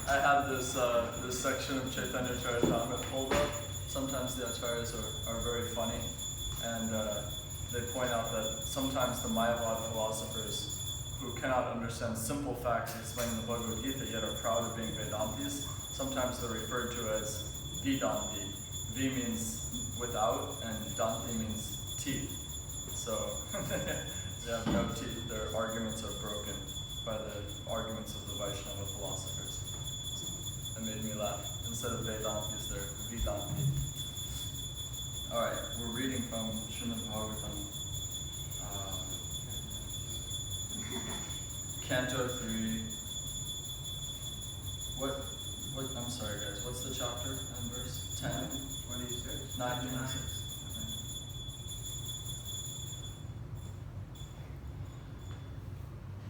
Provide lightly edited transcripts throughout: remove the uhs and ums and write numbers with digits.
I have this section of Chaitanya Charitamrita pulled up. Sometimes the acharyas are very funny, and they point out that sometimes the Mayavad philosophers who cannot understand simple facts explained in the Bhagavad Gita yet are proud of being Vedantis, sometimes they're referred to as Vedanti. V means without, and Danti means teeth. So they have no teeth, their arguments are broken by the arguments of the Vaishnava philosophers. That made me laugh. Instead of Vedantis, they're Vedanti. Alright, we're reading from Srimad Bhagawatam, Canto 3. I'm sorry guys, what's the chapter and verse? 10? 26. 9, 26.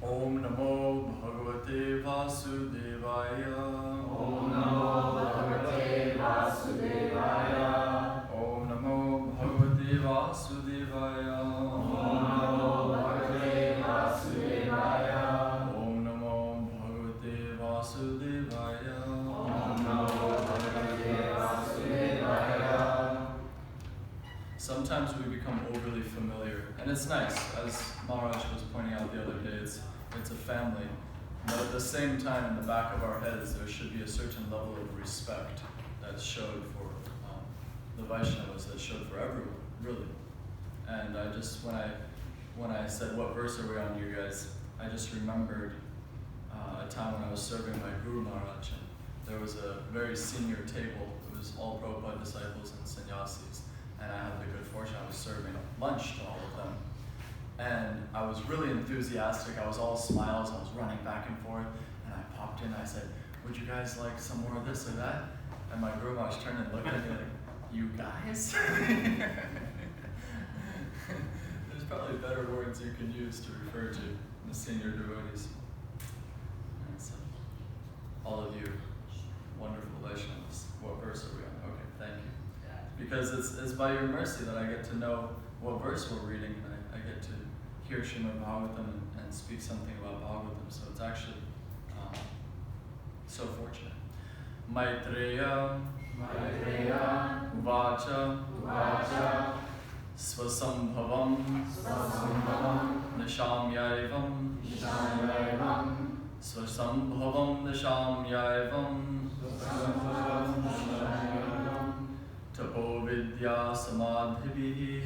Om Namo Bhagavate Vasudevaya. Om Namo Bhagavate Vasudevaya. Om Namo Bhagavate Vasudevaya. Om Namo Bhagavate Vasudevaya. Om Namo Bhagavate Vasudevaya. Om Namo Bhagavate Vasudevaya. Sometimes we become overly familiar, and it's nice, as Maharaj was pointing out the other day, it's a family, but at the same time in the back of our heads there should be a certain level of respect that's showed for the Vaishnavas, that's showed for everyone, really. And I just, when I said what verse are we on, you guys, I just remembered a time when I was serving my Guru Maharaj, and there was a very senior table. It was all Prabhupada disciples and sannyasis, and I had the good fortune, I was serving lunch to all of them. And I was really enthusiastic. I was all smiles. I was running back and forth. And I popped in. I said, would you guys like some more of this or that? And my Guru Maharaj turned and looked at me like, you guys? There's probably better words you can use to refer to the senior devotees. And so, all of you wonderful Vaishnavas, what verse are we on? Okay, thank you. Because it's by your mercy that I get to know what verse we're reading, and I get to hear Srimad Bhagavatam and speak something about Bhagavatam. So it's actually so fortunate. Maitreya Uvacha Svasambhavam Nishamyaivam Svasambhavam Nishamyaivam Tapo Vidya Samadhibhihi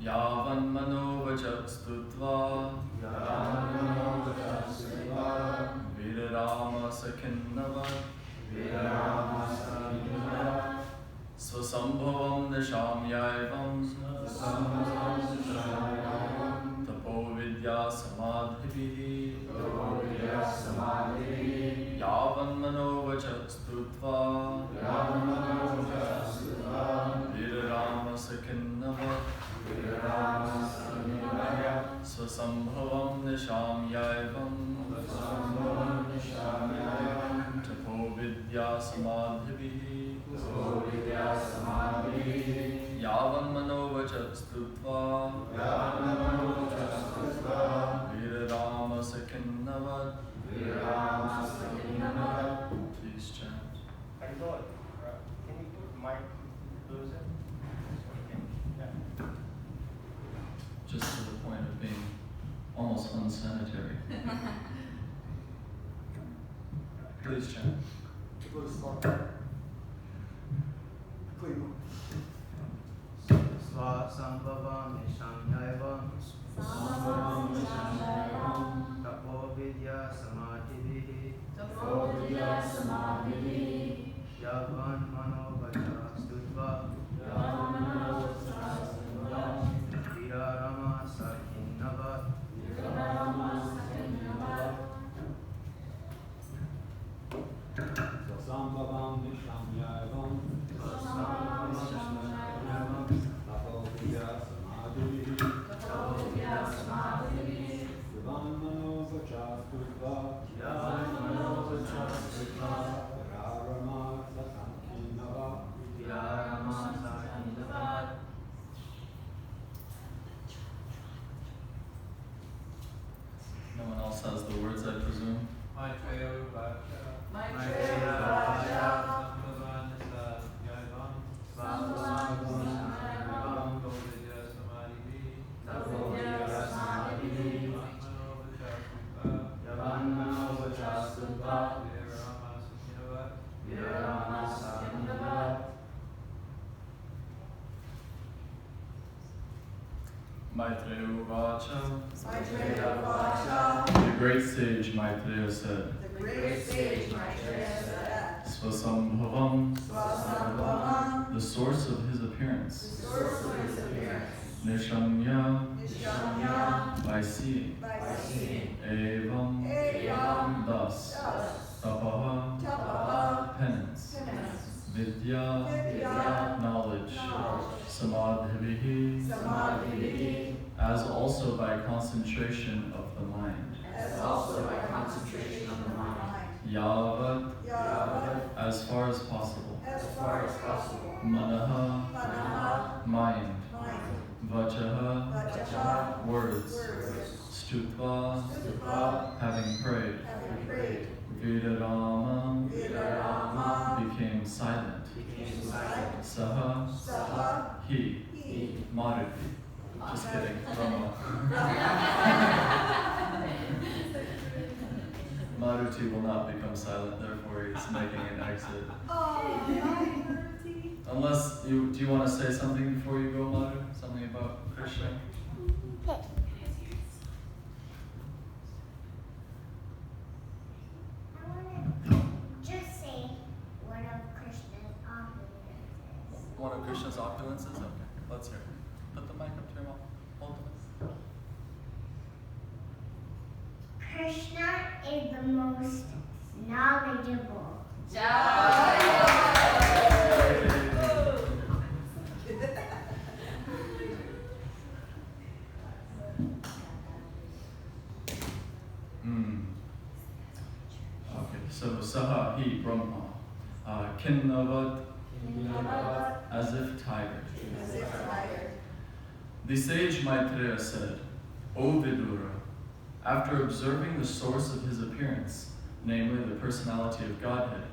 Yavan Manovacha Stutva Virarama Sakinnavat Svasambhavam Nishamyaivam Tapo Vidya Samadhibhihi Yavan Manovacha Stutva Virarama Sakinnavat Svasambhavam Nishamyaivam Tapo Vidya Samadhibhihi Yavan Manovacha Stutva Virarama Sakinnavat. Please chant. I thought, can you put mic closer? Yeah. Just to the point of being almost unsanitary. Please chant. Svasambhavam Nishamyaivam Tapo Vidya Samadhibhihi Yavan Manovacha Stutva Virarama Sakinnavat. Svasambhavam Nishamyaivam Tapo Vidya Samadhibhihi Yavan Manovacha Stutva Virarama Sakinnavat. No one else has the words, I presume. Maitreya Uvacha. The great sage Maitreya said. Svasambhavam, the source of his appearance. Nishamya, by seeing. Evam, thus. Tapaha, penance. Vidya, knowledge. Samadhibhihi, as also by concentration of the mind. Yavat, as far as possible. Manaha, mind. Vachaha, words. Stutva, having prayed. Virarama, became silent. Saha, he. Maruti. Just kidding. Rama. Maruti will not become silent, therefore he's making an exit. Unless do you want to say something before you go, Madhu? Something about Krishna? One of Krishna's opulences? Okay, let's hear it. Put the mic up to your mouth. Hold it. Krishna is the most knowledgeable. Okay, so Saha, he, Brahma. Kinnavat, as if tired. The sage Maitreya said, O Vidura, after observing the source of his appearance, namely the personality of Godhead,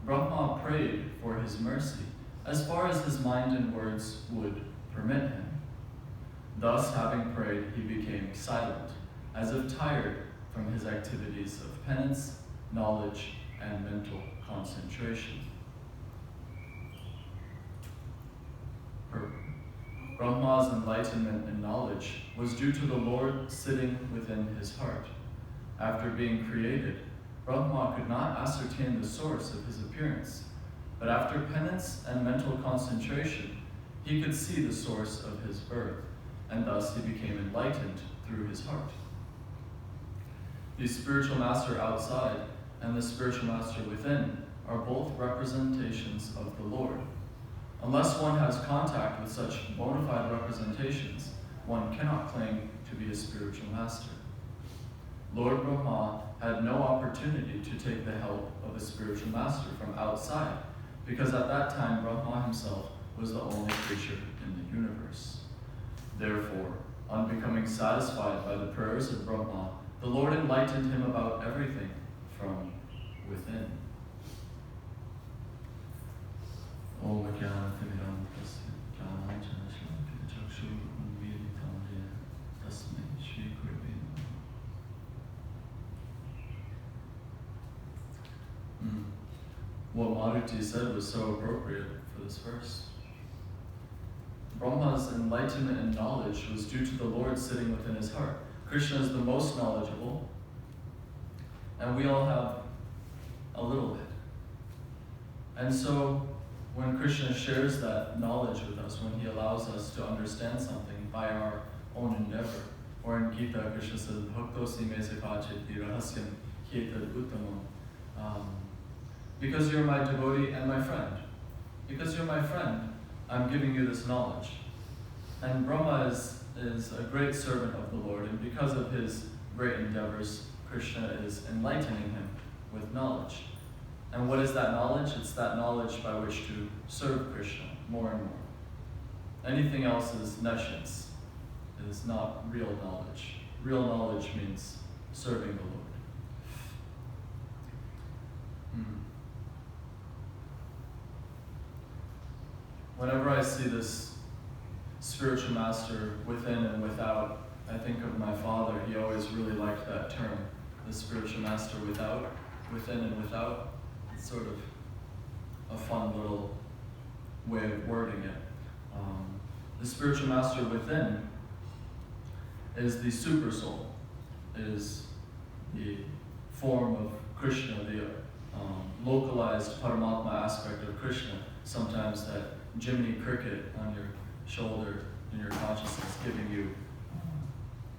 Brahma prayed for his mercy, as far as his mind and words would permit him. Thus, having prayed, he became silent, as if tired from his activities of penance, knowledge, and mental concentration. Brahma's enlightenment and knowledge was due to the Lord sitting within his heart. After being created, Brahma could not ascertain the source of his appearance, but after penance and mental concentration, he could see the source of his birth, and thus he became enlightened through his heart. The spiritual master outside and the spiritual master within are both representations of the Lord. Unless one has contact with such bona fide representations, one cannot claim to be a spiritual master. Lord Brahma had no opportunity to take the help of a spiritual master from outside, because at that time Brahma himself was the only creature in the universe. Therefore, on becoming satisfied by the prayers of Brahma, the Lord enlightened him about everything from within. Om Jnana-Timiram Tasya Jnana-Jnana-Shalakya Chakshu-Unmilitam Yena Tasmai Shri-Gurave Namaha. What Maruti said was so appropriate for this verse. Brahma's enlightenment and knowledge was due to the Lord sitting within his heart. Krishna is the most knowledgeable, and we all have a little bit. And so, when Krishna shares that knowledge with us, when he allows us to understand something by our own endeavor, or in Gita, Krishna says, Bhaktosi me sekacheti rahasyam hyetad uttamam. Because you're my devotee and my friend. Because you're my friend, I'm giving you this knowledge. And Brahma is a great servant of the Lord, and because of his great endeavors, Krishna is enlightening him with knowledge. And what is that knowledge? It's that knowledge by which to serve Krishna more and more. Anything else is nescience. It is not real knowledge. Real knowledge means serving the Lord. Whenever I see this spiritual master within and without, I think of my father. He always really liked that term, the spiritual master without, within and without. It's sort of a fun little way of wording it. The spiritual master within is the super soul, is the form of Krishna, the localized Paramatma aspect of Krishna. Sometimes that Jiminy Cricket on your shoulder in your consciousness giving you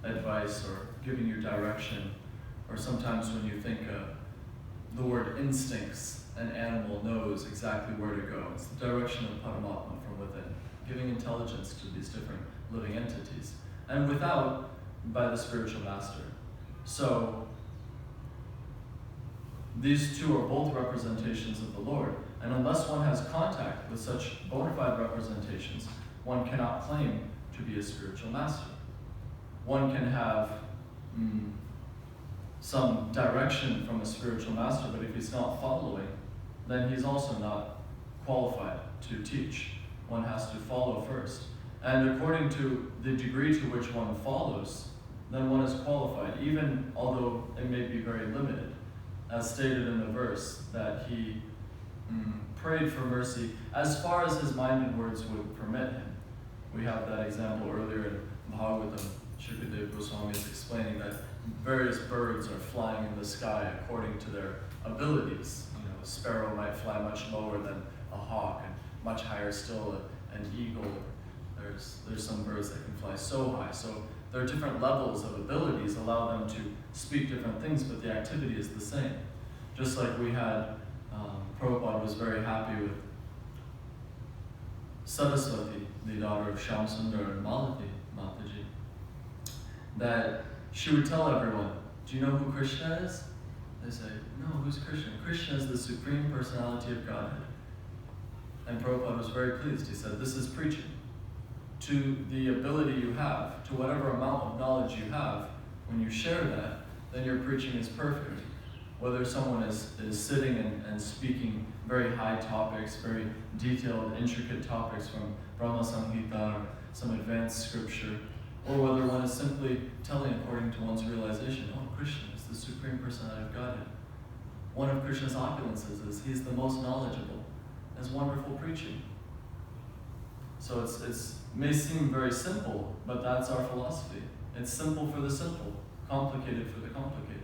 advice or giving you direction, or sometimes when you think the word instincts, an animal knows exactly where to go. It's the direction of Paramatma from within, giving intelligence to these different living entities. And without, by the spiritual master. So, these two are both representations of the Lord, and unless one has contact with such bona fide representations, one cannot claim to be a spiritual master. One can have some direction from a spiritual master, but if he's not following, then he's also not qualified to teach. One has to follow first. And according to the degree to which one follows, then one is qualified, even although it may be very limited. As stated in the verse, that he prayed for mercy as far as his mind and words would permit him. We have that example earlier in Bhagawatam. Shukadeva Goswami is explaining that various birds are flying in the sky according to their abilities. A sparrow might fly much lower than a hawk, and much higher still an eagle. There's some birds that can fly so high. So there are different levels of abilities allow them to speak different things, but the activity is the same. Just like we had, Prabhupada was very happy with Saraswati, the daughter of Shyamsundar and Malati Mataji, that she would tell everyone, do you know who Krishna is? They say, no, who's Krishna? Krishna is the Supreme Personality of Godhead. And Prabhupada was very pleased. He said, this is preaching. to the ability you have, to whatever amount of knowledge you have, when you share that, then your preaching is perfect. Whether someone is sitting and speaking very high topics, very detailed, intricate topics from Brahma Samhita or some advanced scripture, or whether one is simply telling according to one's realization, oh, Krishna is the Supreme Personality of Godhead. One of Krishna's opulences is he's the most knowledgeable. It's wonderful preaching. So it may seem very simple, but that's our philosophy. It's simple for the simple, complicated for the complicated.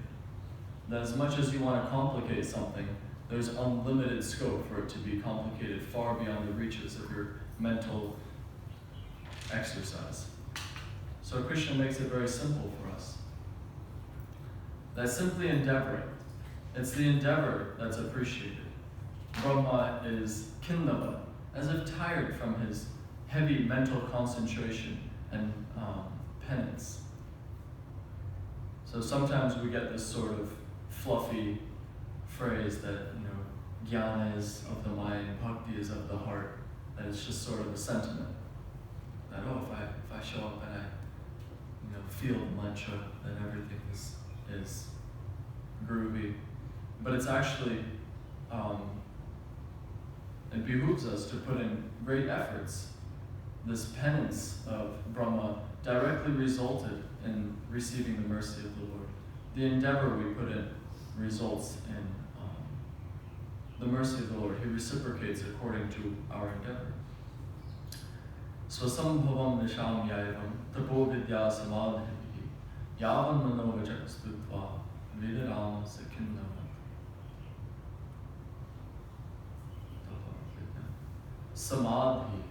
That as much as you want to complicate something, there's unlimited scope for it to be complicated far beyond the reaches of your mental exercise. So Krishna makes it very simple for us. That's simply endeavoring. It's the endeavor that's appreciated. Brahma is kindava, as if tired from his heavy mental concentration and penance. So sometimes we get this sort of fluffy phrase that, jnana is of the mind, bhakti is of the heart. That it's just sort of a sentiment. That, if I show up and I feel the mantra, then everything is groovy. But it's actually, it behooves us to put in great efforts. This penance of Brahma directly resulted in receiving the mercy of the Lord. The endeavor we put in results in the mercy of the Lord. He reciprocates according to our endeavor. Swasambhavam nisham yayavam tapo vidya samadhihi yavan manovajastutva vidarama sakinnavam. Samadhi.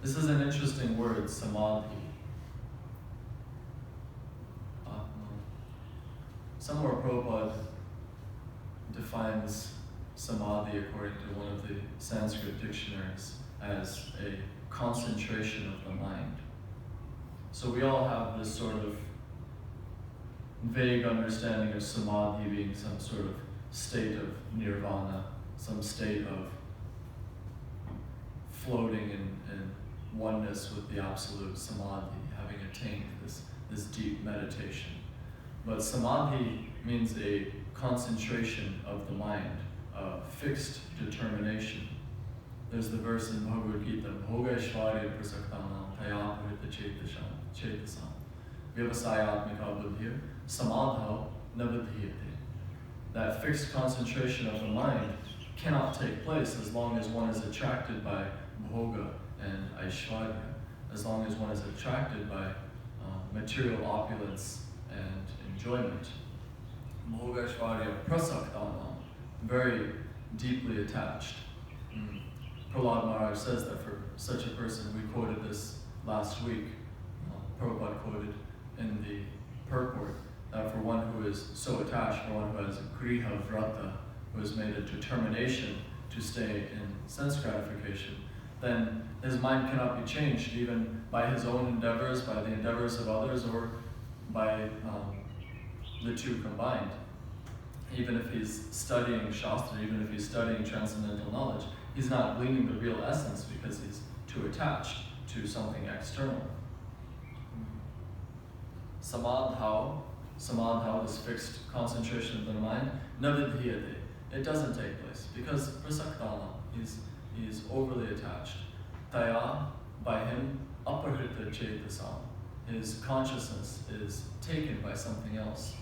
This is an interesting word, samadhi. Somewhere Prabhupada defines samadhi according to one of the Sanskrit dictionaries as a concentration of the mind. So we all have this sort of vague understanding of samadhi being some sort of state of nirvana, some state of floating in oneness with the absolute samadhi, having attained this deep meditation. But samadhi means a concentration of the mind, a fixed determination. There's the verse in Bhagavad Gita, Bhogaishvarya prasaktanam tayaparita chetasam vyavasayatmika buddhir samadho navadhyate. That fixed concentration of the mind cannot take place as long as one is attracted by bhoga and aishvarya, as long as one is attracted by material opulence and enjoyment. Bhogaishvarya prasaktanam, very deeply attached. Prahlad Maharaj says that for such a person, we quoted this last week, Prabhupada quoted in the purport, that for one who is so attached, for one who has griha vrata, who has made a determination to stay in sense gratification, then his mind cannot be changed even by his own endeavors, by the endeavors of others, or by the two combined. Even if he's studying Shastra, even if he's studying transcendental knowledge, he's not gleaning the real essence because he's too attached to something external. Samadha, this fixed concentration of the mind, navidhyate, it doesn't take place because prasaktana, he's overly attached. Taya, by him, aparhita chetasam, his consciousness is taken by something else.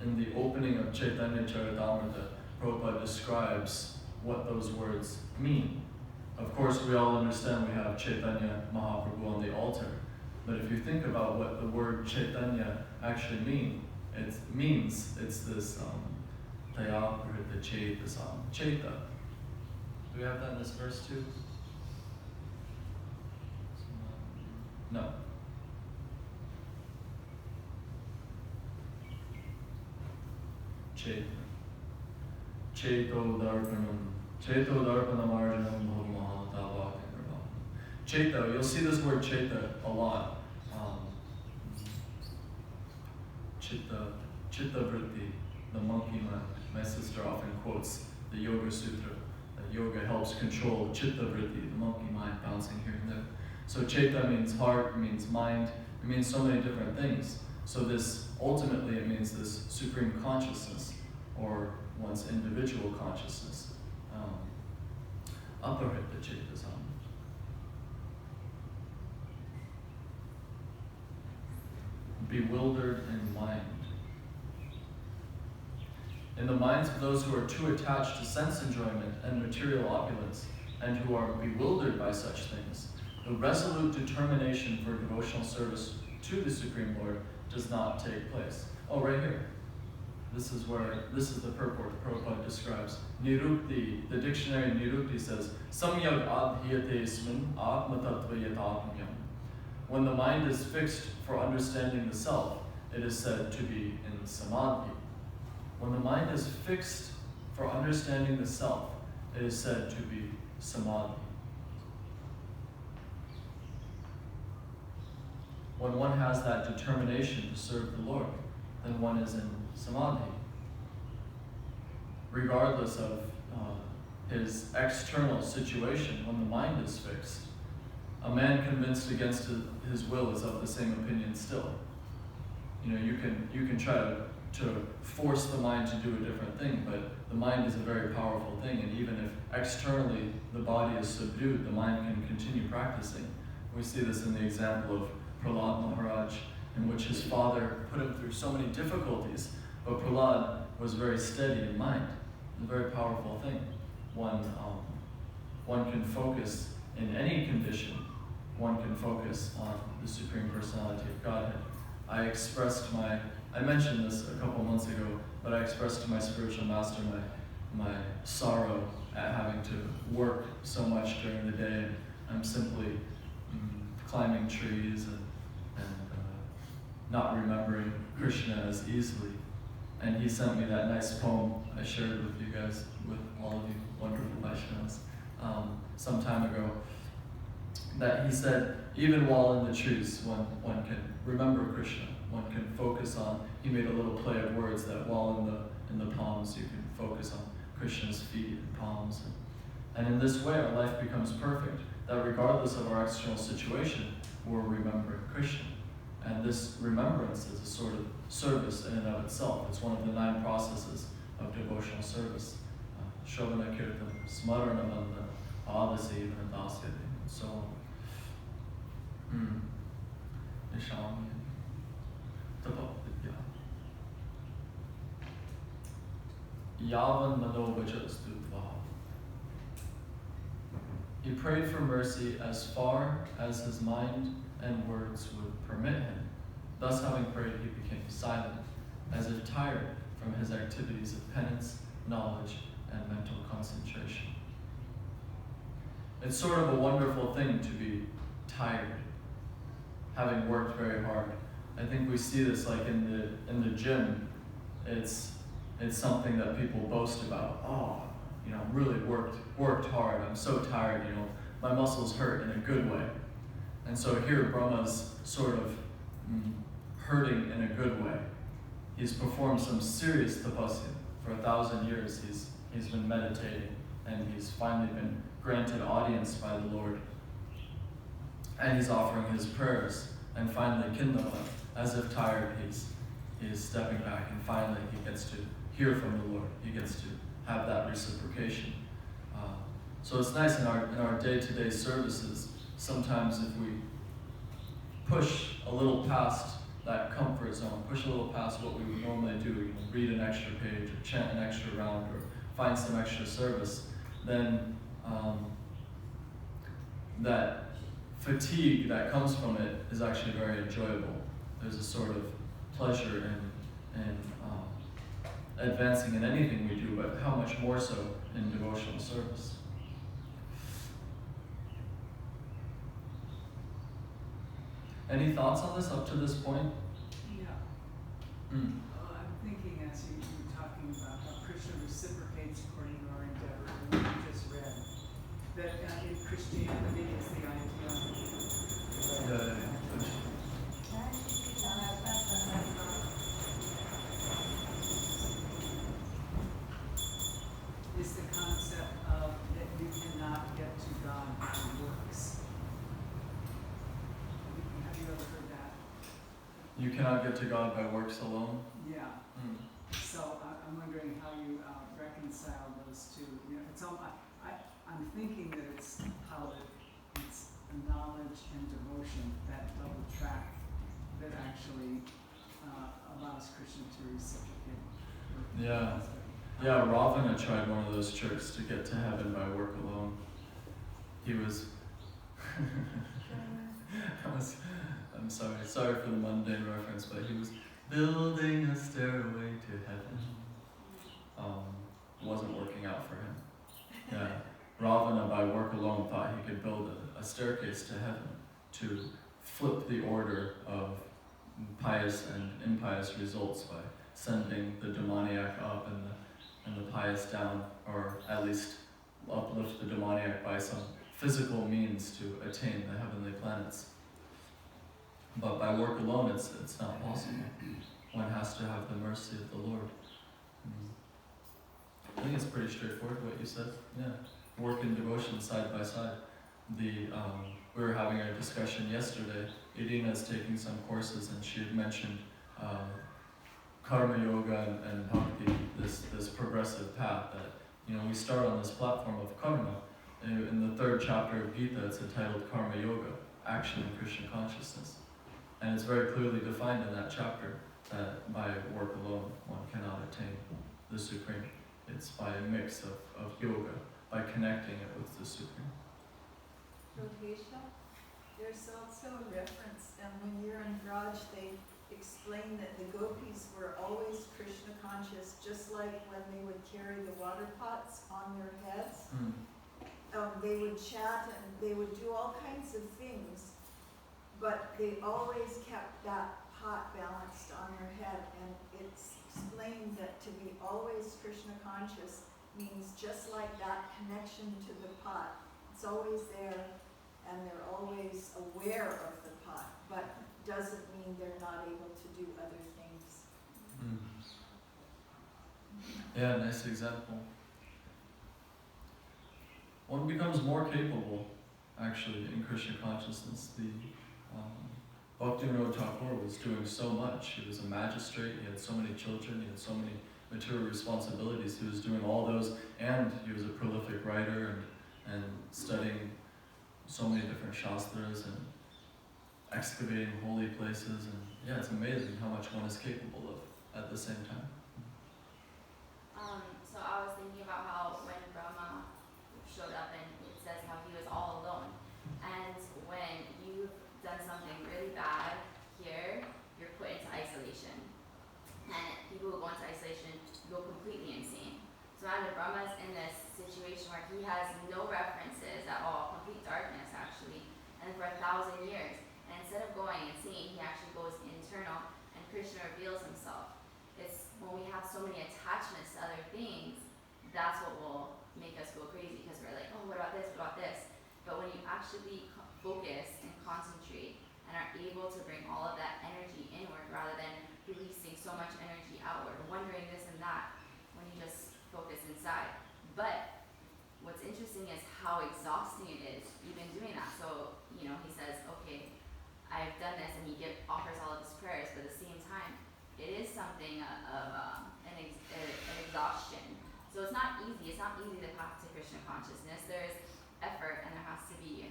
In the opening of Chaitanya Charitamrita, Prabhupada describes what those words mean. Of course, we all understand we have Chaitanya Mahaprabhu on the altar, but if you think about what the word Chaitanya actually means it's this Taya Prahita Chetasam, Cheta. Do we have that in this verse too? No. Cheta. Cheto Darpanam Arjanam Bhagamaha Tavak. Cheta, you'll see this word Cheta a lot. Chitta Vritti, the monkey mind. My sister often quotes the Yoga Sutra, that yoga helps control Chitta Vritti, the monkey mind bouncing here and there. So Chaita means heart, it means mind, it means so many different things. So this, ultimately it means this supreme consciousness, or one's individual consciousness. Aparita Chaitasam. Bewildered in mind. In the minds of those who are too attached to sense enjoyment and material opulence, and who are bewildered by such things, the resolute determination for devotional service to the Supreme Lord does not take place. Oh, right here. This is the purport Prabhupada describes. Nirukti, the dictionary Nirukti says, Samyag adhyate ismin atma tattva yatatmyam. When the mind is fixed for understanding the self, it is said to be in samadhi. When the mind is fixed for understanding the self, it is said to be samadhi. When one has that determination to serve the Lord, then one is in samadhi. Regardless of his external situation, when the mind is fixed, a man convinced against his will is of the same opinion still. You know, you can try to force the mind to do a different thing, but the mind is a very powerful thing, and even if externally the body is subdued, the mind can continue practicing. We see this in the example of Prahlad Maharaj, in which his father put him through so many difficulties, but Prahlad was very steady in mind. It's a very powerful thing. One can focus in any condition. One can focus on the Supreme Personality of Godhead. I mentioned this a couple months ago, but I expressed to my spiritual master my sorrow at having to work so much during the day. I'm simply climbing trees and not remembering Krishna as easily. And he sent me that nice poem I shared with you guys, with all of you wonderful Vaishnavas, some time ago, that he said, even while in the trees, one can remember Krishna, one can focus on, he made a little play of words that while in the palms, you can focus on Krishna's feet and palms. And in this way, our life becomes perfect, that regardless of our external situation, we're remembering Krishna. And this remembrance is a sort of service in and of itself. It's one of the 9 processes of devotional service. Shravana Kirtan, Smarana Bandha, Adasevana Dasyate, and so on. Nishami, Tapavidya. Yavan Manovaja Stutva. He prayed for mercy as far as his mind and words would permit him. Thus, having prayed, he became silent, as if tired from his activities of penance, knowledge, and mental concentration. It's sort of a wonderful thing to be tired, having worked very hard. I think we see this like in the gym. It's something that people boast about. Oh, really worked hard. I'm so tired. My muscles hurt in a good way. And so here Brahma's sort of hurting in a good way. He's performed some serious tapasya. For 1,000 years he's been meditating, and he's finally been granted audience by the Lord. And he's offering his prayers, and finally Kindava, as if tired, he's stepping back, and finally he gets to hear from the Lord. He gets to have that reciprocation. So it's nice in our day-to-day services, sometimes if we push a little past that comfort zone, push a little past what we would normally do, read an extra page, or chant an extra round, or find some extra service, then that fatigue that comes from it is actually very enjoyable. There's a sort of pleasure in advancing in anything we do, but how much more so in devotional service. Any thoughts on this up to this point? Yeah. I'm thinking as you were talking about how Krishna reciprocates according to our endeavor, and what you just read, that in Christianity is the idea. Is the concept of that you cannot get to God by works. cannot get to God by works alone. Yeah. Mm. So I'm wondering how you reconcile those two. You know, it's all, I'm thinking that it's how it's knowledge and devotion, that double track that actually allows Krishna to reciprocate. Yeah. Yeah, Ravana tried one of those tricks to get to heaven by work alone. He was I'm sorry for the mundane reference, but he was building a stairway to heaven. Wasn't working out for him. Yeah. Ravana, by work alone, thought he could build a staircase to heaven to flip the order of pious and impious results by sending the demoniac up and the pious down, or at least uplift the demoniac by some physical means to attain the heavenly planets. But by work alone, it's not possible. One has to have the mercy of the Lord. I think it's pretty straightforward what you said. Yeah, work and devotion side by side. We were having a discussion yesterday. Irina is taking some courses, and she had mentioned karma yoga and bhakti, this progressive path that we start on this platform of karma. In the 3rd chapter of Gita, it's entitled Karma Yoga, Action in Krishna Consciousness. And it's very clearly defined in that chapter that by work alone one cannot attain the Supreme. It's by a mix of yoga, by connecting it with the Supreme. Radhesa, there's also a reference, and when you're in Raj, they explain that the gopis were always Krishna conscious, just like when they would carry the water pots on their heads. They would chat and they would do all kinds of things, but they always kept that pot balanced on their head, and it's explained that to be always Krishna conscious means just like that connection to the pot. It's always there, and they're always aware of the pot, but doesn't mean they're not able to do other things. Yeah, nice example. One becomes more capable, actually, in Krishna consciousness. Bhaktivinoda Thakur was doing so much. He was a magistrate, he had so many children, he had so many material responsibilities. He was doing all those, and he was a prolific writer and studying so many different shastras and excavating holy places. And yeah, it's amazing how much one is capable of at the same time. So I was thinking about how when Brahma showed up and it says how he was all alone. And when you've done something really bad here, you're put into isolation. And people who go into isolation go completely insane. So now Brahma's in this situation where he has no references at all, complete darkness actually, and for 1,000 years. And instead of going insane, he actually goes internal and Krishna reveals himself. It's when we have so many attachments to other things, that's what will make us go crazy, because we're like, oh, what about this, what about this? But when you actually focus and concentrate and are able to bring all of that energy inward rather than releasing so much energy outward, wondering this and that, when you just focus inside. But what's interesting is how exhausting it is even doing that. So, he says, okay, I've done this, and he offers all of his prayers, but at the same time, it is something of an exhaustion. So it's not easy. It's not easy the path to Krishna consciousness. There is effort, and there has to be,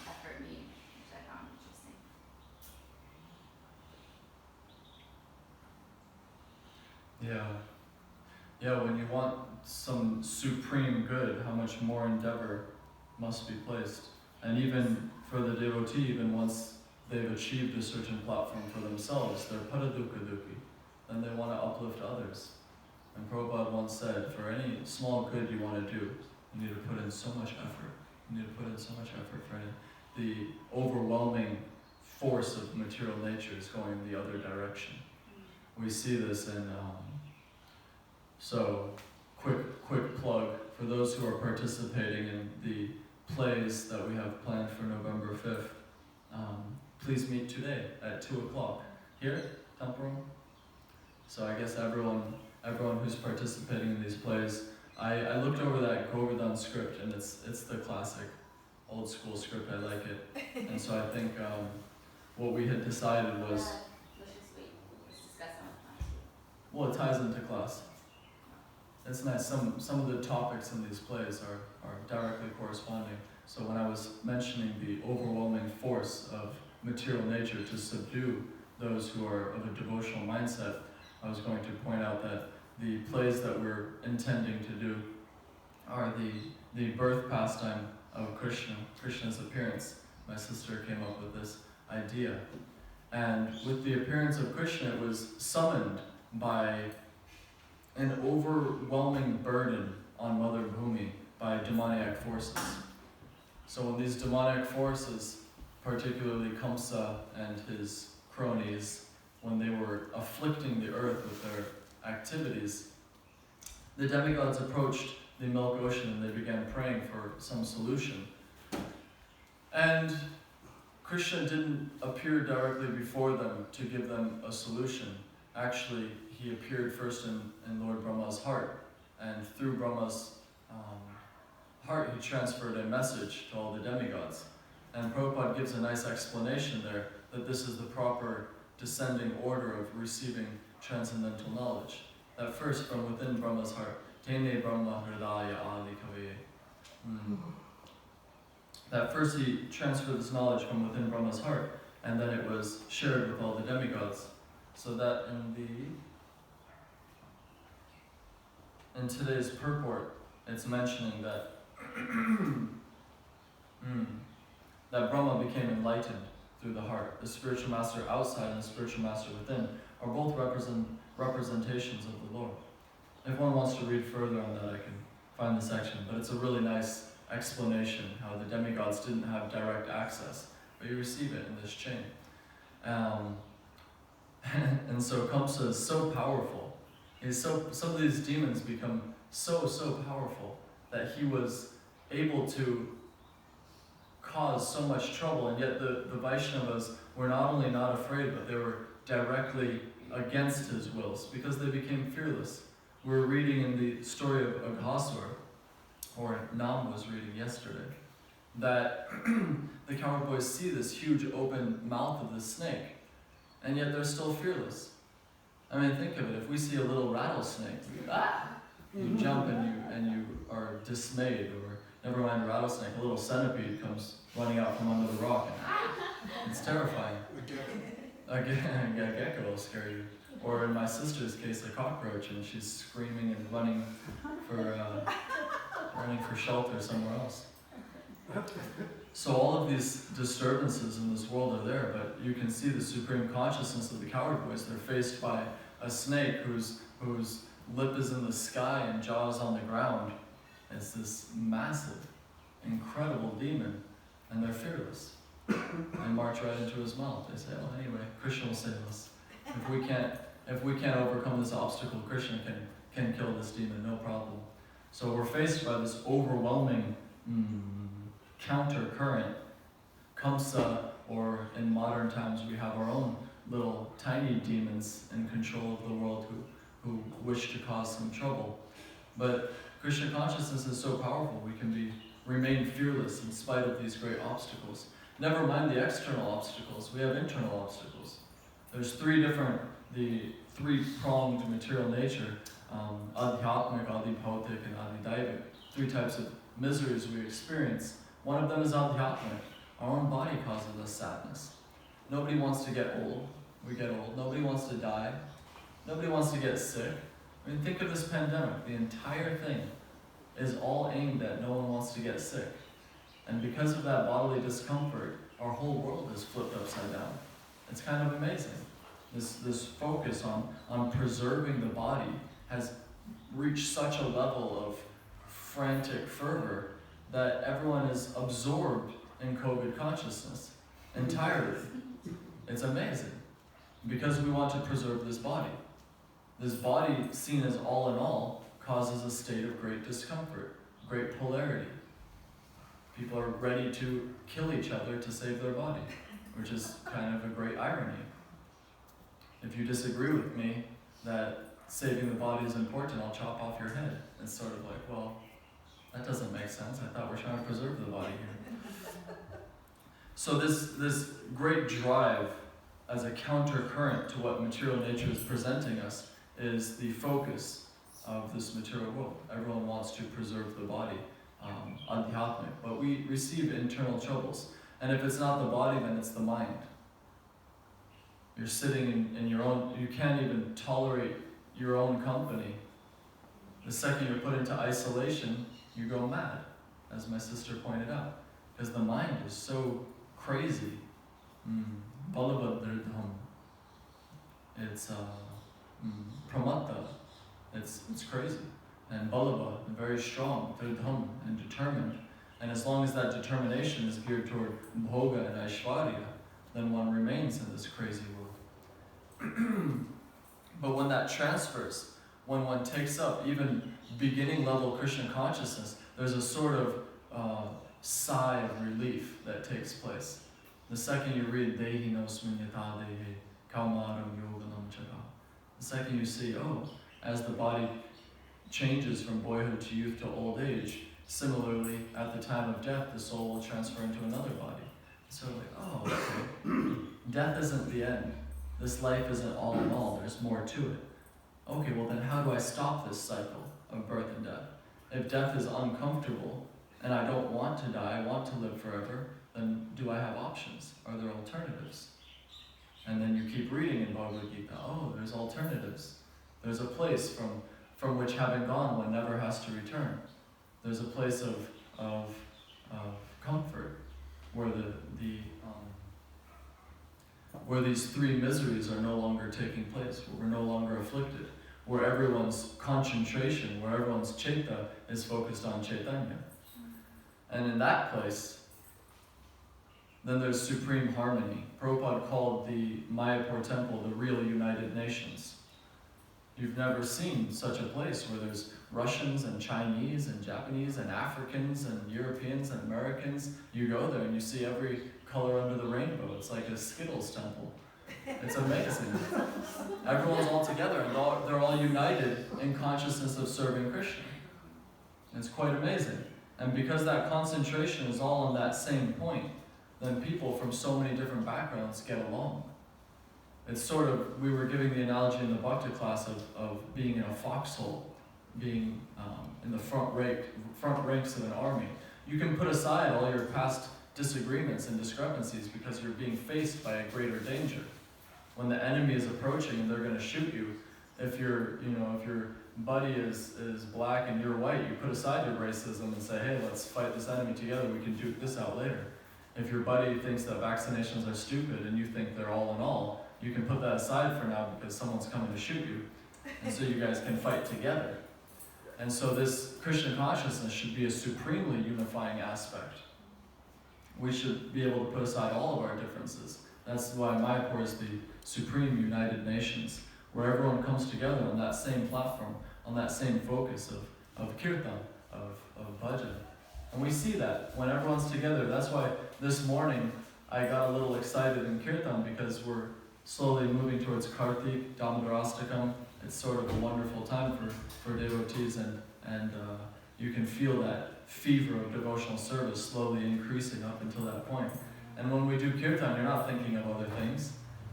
effort made, which I found interesting. Yeah, when you want some supreme good, how much more endeavor must be placed. And even for the devotee, even once they've achieved a certain platform for themselves, they're paradukkha-dukhi, then they want to uplift others. And Prabhupada once said, for any small good you want to do, you need to put in so much effort. You need to put in so much effort for the overwhelming force of material nature is going the other direction. We see this in, so quick plug, for those who are participating in the plays that we have planned for November 5th, please meet today at 2 o'clock here, Temple Room. So I guess everyone who's participating in these plays, I looked over that Govardhan script, and it's the classic old school script. I like it. And so I think what we had decided was Well, it ties into class. It's nice. Some of the topics in these plays are directly corresponding. So when I was mentioning the overwhelming force of material nature to subdue those who are of a devotional mindset, I was going to point out that the plays that we're intending to do are the birth pastime of Krishna, Krishna's appearance. My sister came up with this idea. And with the appearance of Krishna, it was summoned by an overwhelming burden on Mother Bhumi by demoniac forces. So when these demonic forces, particularly Kamsa and his cronies, when they were afflicting the earth with their activities, the demigods approached the milk ocean and they began praying for some solution. And Krishna didn't appear directly before them to give them a solution. Actually, he appeared first in Lord Brahma's heart, and through Brahma's heart he transferred a message to all the demigods. And Prabhupada gives a nice explanation there that this is the proper descending order of receiving transcendental knowledge. That first, from within Brahma's heart, Tene Brahma Hridaya Ali Kavaye. That first he transferred this knowledge from within Brahma's heart, and then it was shared with all the demigods. So that in today's purport, it's mentioning that that Brahma became enlightened through the heart. The spiritual master outside and the spiritual master within are both representations of the Lord. If one wants to read further on that, I can find the section, but it's a really nice explanation how the demigods didn't have direct access, but you receive it in this chain. And so Kamsa is so powerful. Some of these demons become so powerful that he was able to cause so much trouble, and yet the Vaishnavas were not only not afraid, but they were directly against his wills because they became fearless. We're reading in the story of Aghasur, or Nam was reading yesterday, that the coward boys see this huge open mouth of the snake, and yet they're still fearless. I mean, think of it, if we see a little rattlesnake, you jump and you are dismayed, or never mind a rattlesnake, a little centipede comes running out from under the rock, and it's terrifying. A gecko will scare you. Or in my sister's case, a cockroach, and she's screaming and running for shelter somewhere else. So all of these disturbances in this world are there, but you can see the supreme consciousness of the coward boys. They're faced by a snake whose lip is in the sky and jaws on the ground. It's this massive, incredible demon, and they're fearless. They march right into his mouth. They say, "Oh, anyway, Krishna will save us. If we can't overcome this obstacle, Krishna can kill this demon, no problem." So we're faced by this overwhelming counter current. Kamsa, or in modern times we have our own little tiny demons in control of the world who wish to cause some trouble. But Krishna consciousness is so powerful, we can remain fearless in spite of these great obstacles. Never mind the external obstacles, we have internal obstacles. There's the three-pronged material nature, adhyatmic, adibhautic, and adidaivic. Three types of miseries we experience. One of them is adhyatmic. Our own body causes us sadness. Nobody wants to get old. We get old. Nobody wants to die. Nobody wants to get sick. I mean, think of this pandemic. The entire thing is all aimed at no one wants to get sick. And because of that bodily discomfort, our whole world is flipped upside down. It's kind of amazing. This focus on preserving the body has reached such a level of frantic fervor that everyone is absorbed in COVID consciousness entirely. It's amazing. Because we want to preserve this body. This body, seen as all in all, causes a state of great discomfort, great polarity. People are ready to kill each other to save their body, which is kind of a great irony. If you disagree with me that saving the body is important, I'll chop off your head. It's sort of like, well, that doesn't make sense. I thought we're trying to preserve the body here. So this great drive as a counter current to what material nature is presenting us is the focus of this material world. Everyone wants to preserve the body, adhyatmic, but we receive internal troubles. And if it's not the body, then it's the mind. You're sitting in your own, you can't even tolerate your own company. The second you're put into isolation, you go mad, as my sister pointed out, because the mind is so crazy. Balabhadridham. It's pramatta. It's crazy. And balabha, very strong, dridham, and determined. And as long as that determination is geared toward bhoga and aishwarya, then one remains in this crazy world. But when that transfers, when one takes up even beginning level Krishna consciousness, there's a sort of sigh of relief that takes place. The second you read Dehi nosmin yata dehi kaumaram yoganam chaka, the second you see, oh, as the body changes from boyhood to youth to old age, similarly, at the time of death, the soul will transfer into another body. So like, oh, okay. Death isn't the end. This life isn't all in all. There's more to it. Okay, well then how do I stop this cycle of birth and death? If death is uncomfortable, and I don't want to die, I want to live forever, then do I have options? Are there alternatives? And then you keep reading in Bhagavad Gita, oh, there's alternatives. There's a place from which having gone, one never has to return. There's a place of comfort where where these three miseries are no longer taking place, where we're no longer afflicted, where everyone's concentration, where everyone's chaita is focused on Chaitanya. And in that place, then there's supreme harmony. Prabhupada called the Mayapur temple the real United Nations. You've never seen such a place where there's Russians and Chinese and Japanese and Africans and Europeans and Americans. You go there and you see every color under the rainbow. It's like a Skittles temple. It's amazing. Everyone's all together and they're all united in consciousness of serving Krishna. It's quite amazing. And because that concentration is all on that same point, then people from so many different backgrounds get along. It's sort of, we were giving the analogy in the Bhakti class of being in a foxhole, being in the front ranks of an army. You can put aside all your past disagreements and discrepancies because you're being faced by a greater danger. When the enemy is approaching and they're going to shoot you, if your buddy is black and you're white, you put aside your racism and say, hey, let's fight this enemy together, we can duke this out later. If your buddy thinks that vaccinations are stupid and you think they're all in all, you can put that aside for now because someone's coming to shoot you. And so you guys can fight together. And so this Krishna consciousness should be a supremely unifying aspect. We should be able to put aside all of our differences. That's why Mayapur is the supreme United Nations, where everyone comes together on that same platform, on that same focus of kirtan, of bhajan. And we see that when everyone's together. That's why this morning I got a little excited in kirtan because we're slowly moving towards Kartik, Damodarastakam. It's sort of a wonderful time for devotees and you can feel that fever of devotional service slowly increasing up until that point. And when we do kirtan, you're not thinking of other things.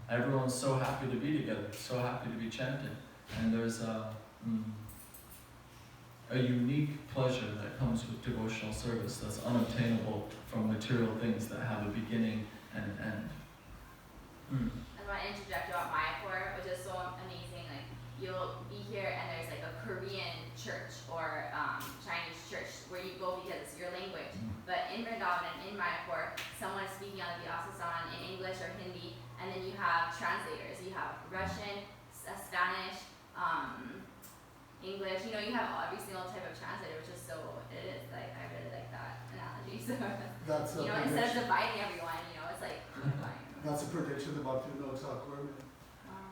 Everyone's so happy to be together, so happy to be chanting. And there's a unique pleasure that comes with devotional service that's unobtainable from material things that have a beginning and an end. I want to interject about Mayapur, which is so amazing. Like, you'll be here and there's like a Korean church or Chinese church where you go because it's your language. But in Vrindavan and in Mayapur, someone is speaking on the Vyasasan in English or Hindi, and then you have translators. You have Russian, Spanish, English. You have every single type of translator, which is so, it is like, I really like that analogy. So, That's a instead of prediction. dividing everyone, it's like unifying. That's a prediction about Vinod Thakur.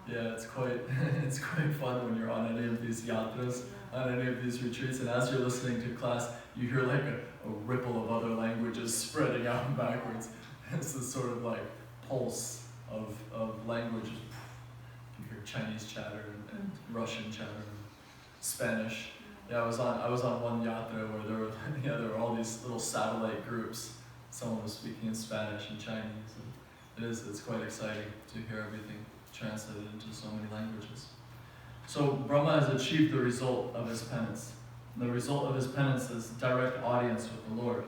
Yeah, it's quite fun when you're on any of these yatras, on any of these retreats, and as you're listening to class, you hear like a ripple of other languages spreading out and backwards. It's this sort of like pulse of languages. You hear Chinese chatter and Russian chatter, and Spanish. Yeah, I was on one yatra where there were all these little satellite groups. Someone was speaking in Spanish and Chinese. And it's quite exciting to hear everything translated into so many languages. So Brahma has achieved the result of his penance. The result of his penance is direct audience with the Lord.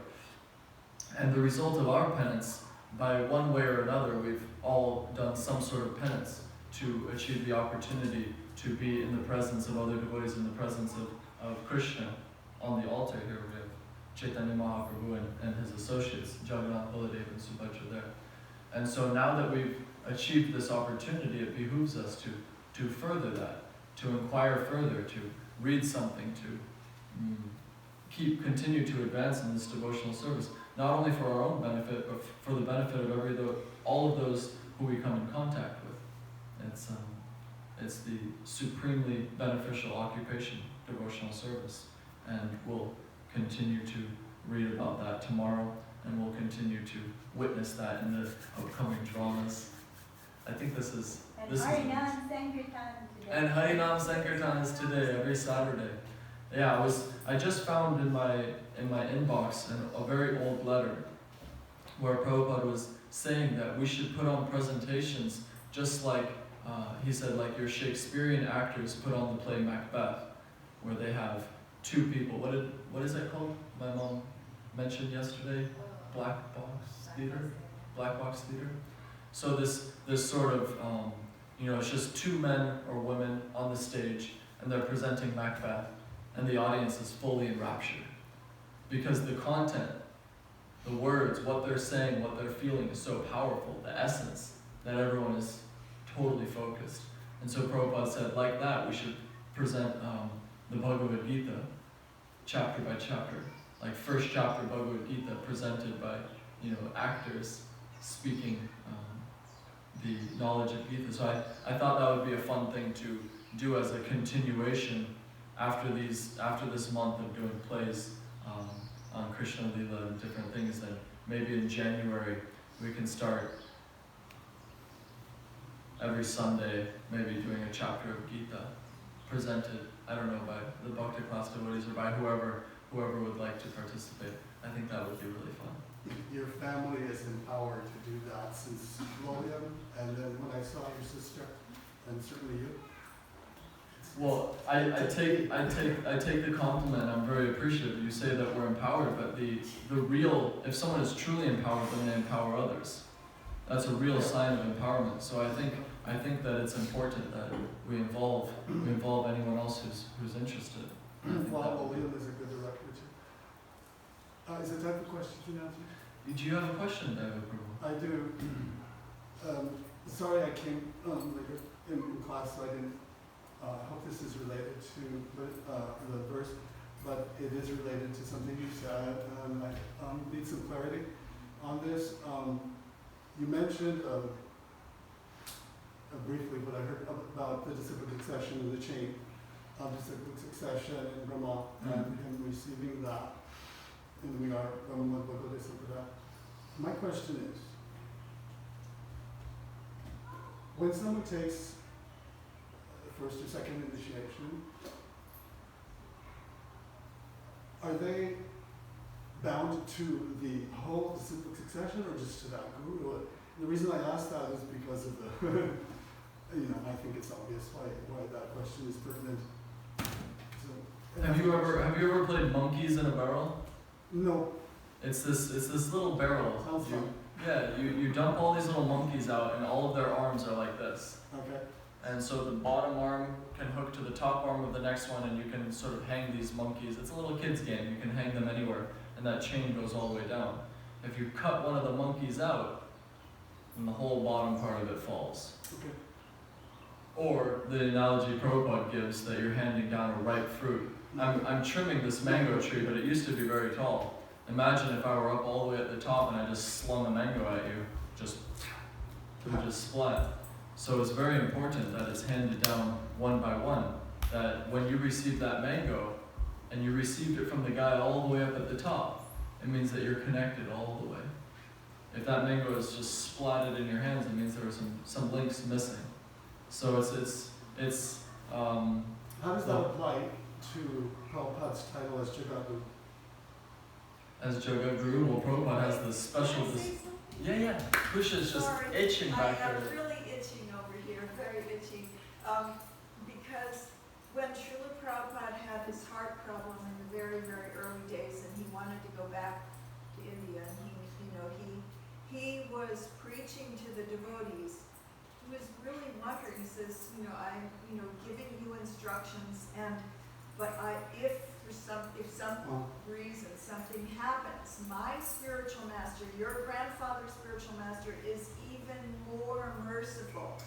And the result of our penance, by one way or another, we've all done some sort of penance to achieve the opportunity to be in the presence of other devotees, in the presence of Krishna. On the altar here we have Chaitanya Mahaprabhu and his associates, Jagannath, Baladev, and Subhadra there. And so now that we've achieved this opportunity, it behooves us to further that, to inquire further, to read something, to continue to advance in this devotional service, not only for our own benefit, but for the benefit of all of those who we come in contact with. It's the supremely beneficial occupation, devotional service, and we'll continue to read about that tomorrow, and we'll continue to witness that in the upcoming dramas. I think this is. And Harinam Sankirtan today. And Harinam Sankirtan is today, every Saturday. Yeah, I just found in my inbox a very old letter where Prabhupada was saying that we should put on presentations just like he said, like your Shakespearean actors put on the play Macbeth, where they have two people. What is it called? My mom mentioned yesterday, Black Box Theater. So this sort of it's just two men or women on the stage, and they're presenting Macbeth, and the audience is fully enraptured because the content, the words, what they're saying, what they're feeling is so powerful, the essence, that everyone is totally focused. And so Prabhupada said, like that, we should present the Bhagavad Gita chapter by chapter, like first chapter Bhagavad Gita presented by actors speaking the knowledge of Gita. So I thought that would be a fun thing to do as a continuation after this month of doing plays on Krishna Lila and different things. Then maybe in January we can start every Sunday, maybe doing a chapter of Gita presented, I don't know, by the Bhakti class devotees or by whoever would like to participate. I think that would be really fun. Your family is empowered to do that since William, and then when I saw your sister, and certainly you. Well, I take the compliment. I'm very appreciative. You say that we're empowered, but the real, if someone is truly empowered, then they empower others. That's a real sign of empowerment. So I think that it's important that we involve anyone else who's interested. Well, William is a good director too. Is it time for questions and answers? Do you have a question, David? I do. Sorry I came later in class, so I didn't. I hope this is related to the verse, but it is related to something you said, and I need some clarity on this. You mentioned briefly what I heard about the disciplic succession and the chain of disciplic succession in Brahma and him receiving that. And we are Brahma Bhagawatam. My question is, when someone takes first or second initiation, are they bound to the whole disciplic succession or just to that guru? The reason I ask that is because of the, I think it's obvious why that question is pertinent. So, have you ever played monkeys in a barrel? No. It's this little barrel. Sounds fun. Yeah, you dump all these little monkeys out, and all of their arms are like this. Okay. And so the bottom arm can hook to the top arm of the next one, and you can sort of hang these monkeys. It's a little kid's game. You can hang them anywhere, and that chain goes all the way down. If you cut one of the monkeys out, then the whole bottom part of it falls. Okay. Or the analogy Prabhupada gives that you're handing down a ripe fruit. I'm trimming this mango tree, but it used to be very tall. Imagine if I were up all the way at the top and I just slung a mango at you, it would just splat. So it's very important that it's handed down one by one, that when you receive that mango, and you received it from the guy all the way up at the top, it means that you're connected all the way. If that mango is just splatted in your hands, it means there are some links missing. So it's how does that apply to Prabhupada's title as Jagadguru? As Jagadguru, well, Prabhupada has this special. Yeah. Krishna's just itching back there. I'm really itching over here, very itching. Because because when Srila Prabhupada had his heart problem in the very, very early days and he wanted to go back to India and he was preaching to the devotees. He was really wondering, he says, I'm, giving you instructions but if some reason something happens, my spiritual master, your grandfather's spiritual master is even more merciful.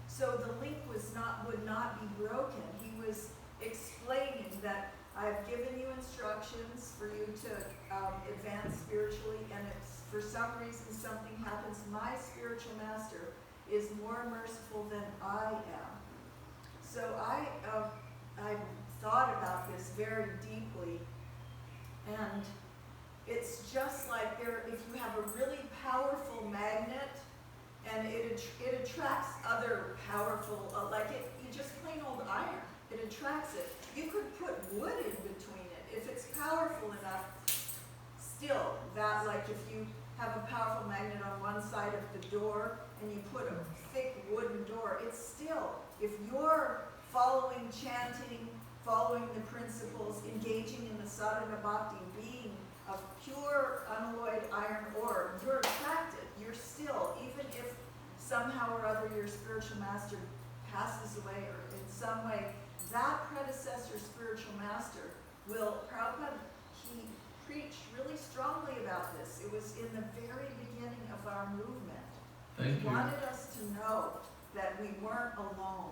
So the link would not be broken. He was explaining that I've given you instructions for you to advance spiritually, and if for some reason something happens, my spiritual master is more merciful than I am. So I thought about this very deeply, and it's just like if you have a really powerful magnet, and it attracts other powerful, you just plain old iron, it attracts it. You could put wood in between it if it's powerful enough. Still, if you have a powerful magnet on one side of the door and you put a thick wooden door, it's still, if you're following chanting, following the principles, engaging in the sadhana bhakti, being of pure unalloyed iron ore, you're attracted. You're still, even if somehow or other your spiritual master passes away or in some way, that predecessor spiritual master Prabhupada, he preached really strongly about this. It was in the very beginning of our movement. Thank He you. wanted us to know that we weren't alone.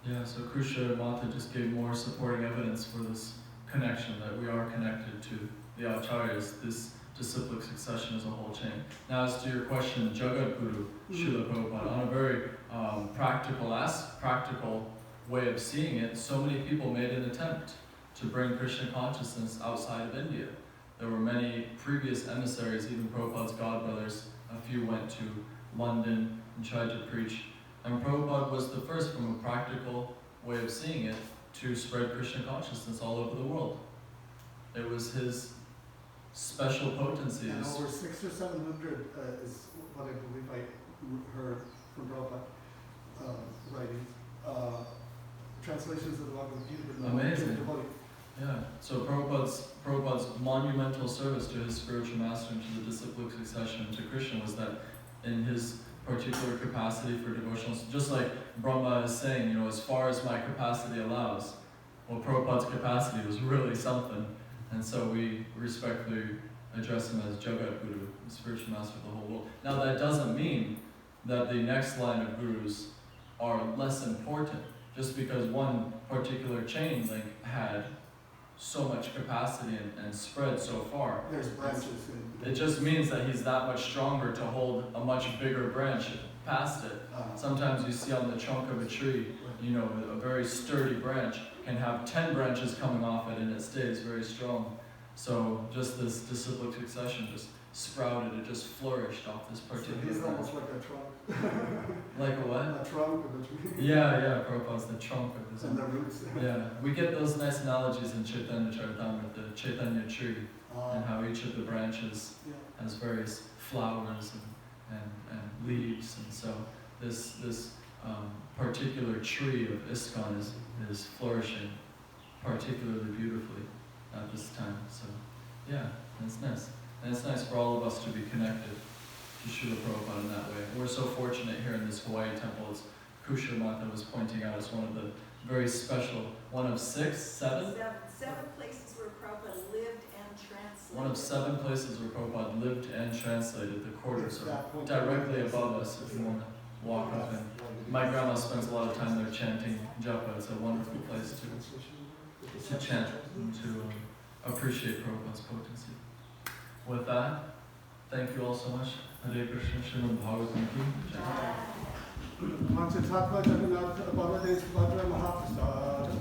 Yeah, so Krusha Mata just gave more supporting evidence for this connection, that we are connected to the Acharyas, this disciplic succession as a whole chain. Now, as to your question, Jagat Guru, Srila Prabhupada, on a very practical way of seeing it, so many people made an attempt to bring Krishna consciousness outside of India. There were many previous emissaries, even Prabhupada's godbrothers. A few went to London and tried to preach. And Prabhupada was the first, from a practical way of seeing it, to spread Krishna consciousness all over the world. It was his special potency. And over 600 or 700 is what I believe I heard from Prabhupada writings. Translations of the Bhagavad Gita. Amazing. Yeah, so Prabhupada's monumental service to his spiritual master and to the disciplic succession to Krishna was that in his particular capacity for devotional, just like Brahma is saying, as far as my capacity allows, well, Prabhupada's capacity was really something, and so we respectfully address him as Jagat Guru, the spiritual master of the whole world. Now that doesn't mean that the next line of gurus are less important, just because one particular chain link had so much capacity and spread so far. There's branches. It just means that he's that much stronger to hold a much bigger branch past it. Sometimes you see on the trunk of a tree, a very sturdy branch can have 10 branches coming off it and it stays very strong. So just this disciplic succession just sprouted, it just flourished off this particular So he's branch. almost like a trunk. Like a what? A trunk of a tree. Yeah, Prabhupada's the trunk of this. And the roots. Yeah, we get those nice analogies in Chaitanya Charitamrita, the Chaitanya tree, and how each of the branches has various flowers and leaves, and so this particular tree of Iskcon is flourishing particularly beautifully at this time. So yeah, it's nice. And it's nice for all of us to be connected to Srila Prabhupada in that way. We're so fortunate here in this Hawaii temple, as Kusha Mata was pointing out, it's one of the very special, one of seven places where Prabhupada lived and translated. One of 7 places where Prabhupada lived and translated. The quarters are directly above us if you want to walk up in. My grandma spends a lot of time there chanting japa. It's a wonderful place to chant and to appreciate Prabhupada's potency. With that, thank you all so much. Hare Krishna, Srimad Bhagawatam ki jai. Mancha Tatva Jagannath Baladev Bhadra Mahaprasad.